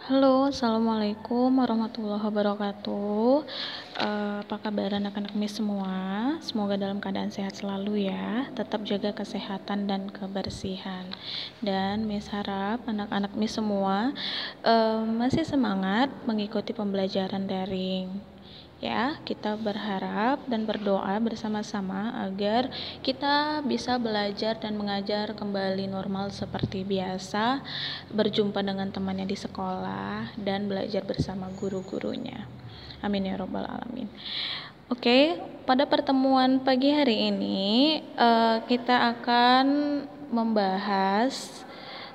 Halo, Assalamualaikum warahmatullahi wabarakatuh. Apa kabar anak-anak MIS semua? Semoga dalam keadaan sehat selalu ya. Tetap jaga kesehatan dan kebersihan. Dan MIS harap anak-anak MIS semua masih semangat mengikuti pembelajaran daring. Ya, kita berharap dan berdoa bersama-sama agar kita bisa belajar dan mengajar kembali normal seperti biasa, berjumpa dengan temannya di sekolah, dan belajar bersama guru-gurunya. Amin ya robbal alamin. Oke, pada pertemuan pagi hari ini kita akan membahas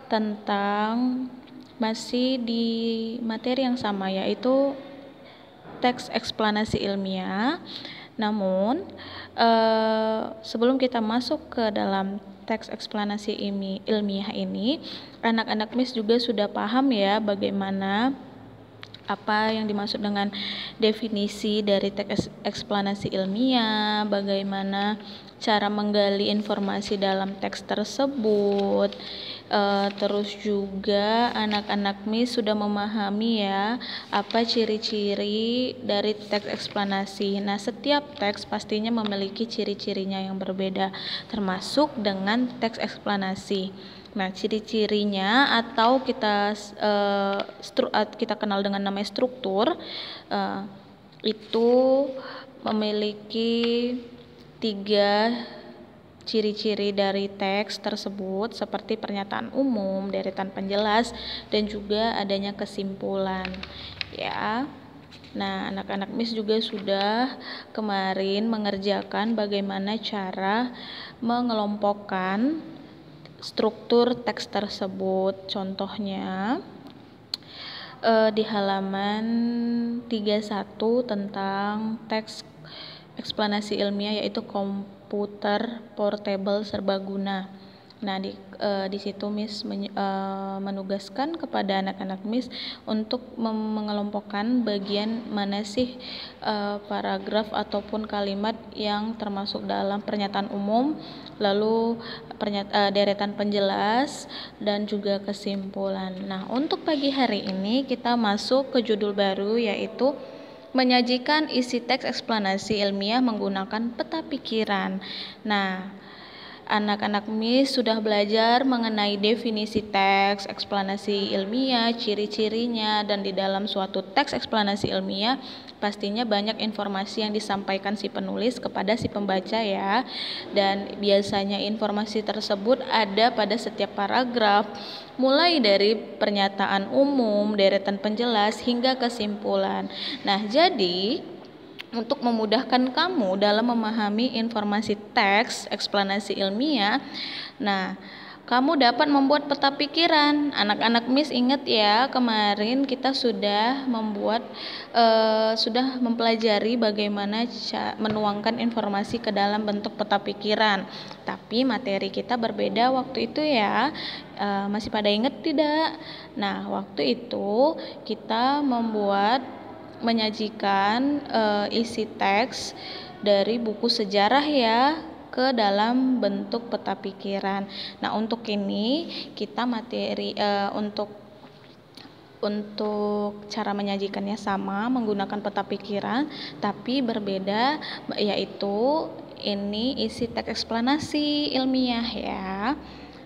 tentang masih di materi yang sama, yaitu teks eksplanasi ilmiah. Namun sebelum kita masuk ke dalam teks eksplanasi ilmiah ini, anak-anak MIS juga sudah paham ya bagaimana apa yang dimaksud dengan definisi dari teks eksplanasi ilmiah, bagaimana cara menggali informasi dalam teks tersebut. Terus juga anak-anak MIS sudah memahami ya apa ciri-ciri dari teks eksplanasi. Nah, setiap teks pastinya memiliki ciri-cirinya yang berbeda, termasuk dengan teks eksplanasi. Nah, ciri-cirinya atau kita kenal dengan namanya struktur, itu memiliki 3 ciri-ciri dari teks tersebut, seperti pernyataan umum, deretan penjelas, dan juga adanya kesimpulan ya. Nah, anak-anak MIS juga sudah kemarin mengerjakan bagaimana cara mengelompokkan struktur teks tersebut. Contohnya di halaman 31 tentang teks eksplanasi ilmiah, yaitu komputer portable serbaguna. Nah, di situ MIS menugaskan kepada anak-anak MIS untuk mengelompokkan bagian mana sih paragraf ataupun kalimat yang termasuk dalam pernyataan umum, lalu deretan penjelas, dan juga kesimpulan. Nah, untuk pagi hari ini kita masuk ke judul baru, yaitu menyajikan isi teks eksplanasi ilmiah menggunakan peta pikiran. Nah, anak-anak MIS sudah belajar mengenai definisi teks eksplanasi ilmiah, ciri-cirinya, dan di dalam suatu teks eksplanasi ilmiah pastinya banyak informasi yang disampaikan si penulis kepada si pembaca ya. Dan biasanya informasi tersebut ada pada setiap paragraf, mulai dari pernyataan umum, deretan penjelas, hingga kesimpulan. Nah, jadi untuk memudahkan kamu dalam memahami informasi teks eksplanasi ilmiah, nah, kamu dapat membuat peta pikiran. Anak-anak MIS ingat ya, kemarin kita sudah sudah mempelajari bagaimana menuangkan informasi ke dalam bentuk peta pikiran. Tapi materi kita berbeda waktu itu ya. Masih pada ingat tidak? Nah, waktu itu kita menyajikan isi teks dari buku sejarah ya ke dalam bentuk peta pikiran. Nah, untuk ini kita untuk cara menyajikannya sama, menggunakan peta pikiran, tapi berbeda, yaitu ini isi teks eksplanasi ilmiah ya.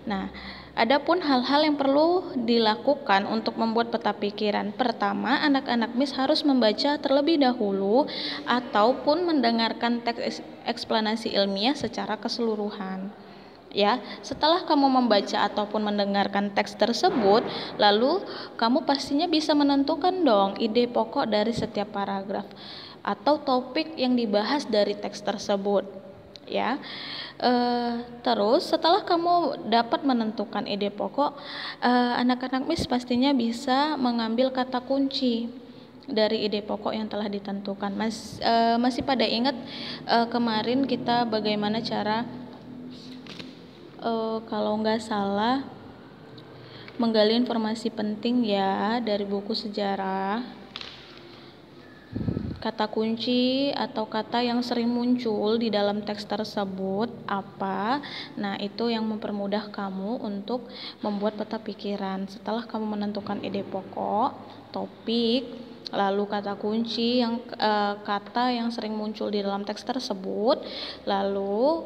Nah, adapun hal-hal yang perlu dilakukan untuk membuat peta pikiran. Pertama, anak-anak MIS harus membaca terlebih dahulu ataupun mendengarkan teks eksplanasi ilmiah secara keseluruhan. Ya, setelah kamu membaca ataupun mendengarkan teks tersebut, lalu kamu pastinya bisa menentukan dong ide pokok dari setiap paragraf atau topik yang dibahas dari teks tersebut. Ya, terus setelah kamu dapat menentukan ide pokok, anak-anak MIS pastinya bisa mengambil kata kunci dari ide pokok yang telah ditentukan. Masih pada ingat kemarin kita bagaimana cara kalau nggak salah menggali informasi penting ya dari buku sejarah. kata kunci atau kata yang sering muncul di dalam teks tersebut apa. Nah, itu yang mempermudah kamu untuk membuat peta pikiran. Setelah kamu menentukan ide pokok, topik, lalu kata kunci kata yang sering muncul di dalam teks tersebut, lalu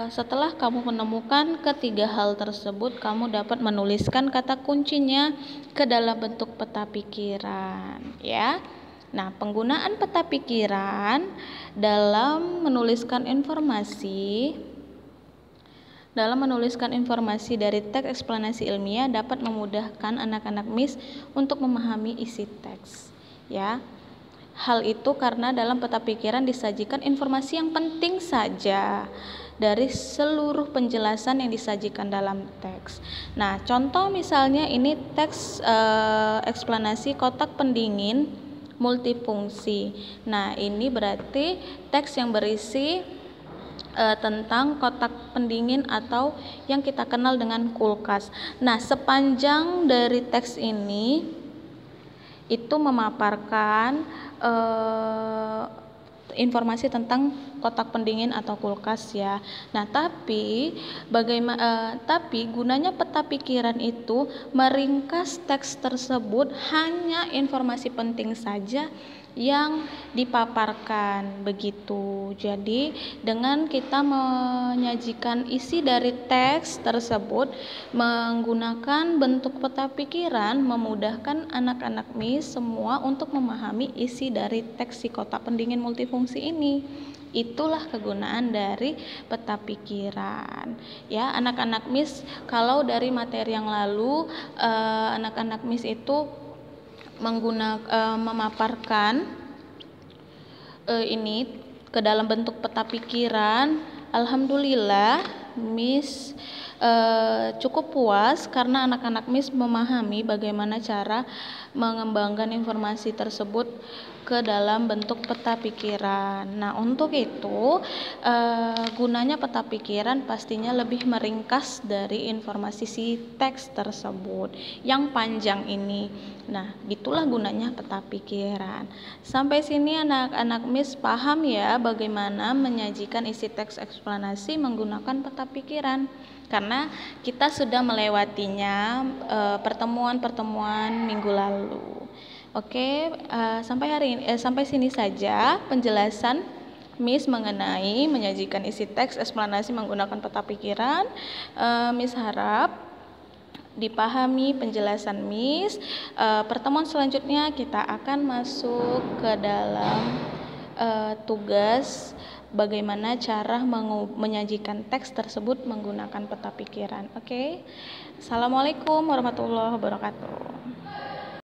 setelah kamu menemukan ketiga hal tersebut, kamu dapat menuliskan kata kuncinya ke dalam bentuk peta pikiran, ya. Nah, penggunaan peta pikiran dalam menuliskan informasi dari teks eksplanasi ilmiah dapat memudahkan anak-anak MIS untuk memahami isi teks, ya. Hal itu karena dalam peta pikiran disajikan informasi yang penting saja dari seluruh penjelasan yang disajikan dalam teks. Nah, contoh misalnya ini teks eksplanasi kotak pendingin multifungsi. Nah, ini berarti teks yang berisi tentang kotak pendingin atau yang kita kenal dengan kulkas. Nah, sepanjang dari teks ini itu memaparkan informasi tentang kotak pendingin atau kulkas, ya. Nah, tapi gunanya peta pikiran itu meringkas teks tersebut hanya informasi penting saja yang dipaparkan, begitu. Jadi dengan kita menyajikan isi dari teks tersebut menggunakan bentuk peta pikiran, memudahkan anak-anak MIS semua untuk memahami isi dari teks si kotak pendingin multifungsi ini. Itulah kegunaan dari peta pikiran, ya. Anak-anak MIS, kalau dari materi yang lalu anak-anak MIS itu memaparkan ini ke dalam bentuk peta pikiran. Alhamdulillah MIS cukup puas karena anak-anak MIS memahami bagaimana cara mengembangkan informasi tersebut ke dalam bentuk peta pikiran. Nah, untuk itu gunanya peta pikiran pastinya lebih meringkas dari informasi si teks tersebut yang panjang ini. Nah, itulah gunanya peta pikiran. Sampai sini anak-anak MIS paham ya bagaimana menyajikan isi teks eksplanasi menggunakan peta pikiran, karena kita sudah melewatinya pertemuan-pertemuan minggu lalu. Oke, sampai sini saja penjelasan MIS mengenai menyajikan isi teks eksplanasi menggunakan peta pikiran. MIS harap dipahami penjelasan MIS. Pertemuan selanjutnya kita akan masuk ke dalam tugas bagaimana cara menyajikan teks tersebut menggunakan peta pikiran. Oke. Assalamualaikum warahmatullahi wabarakatuh.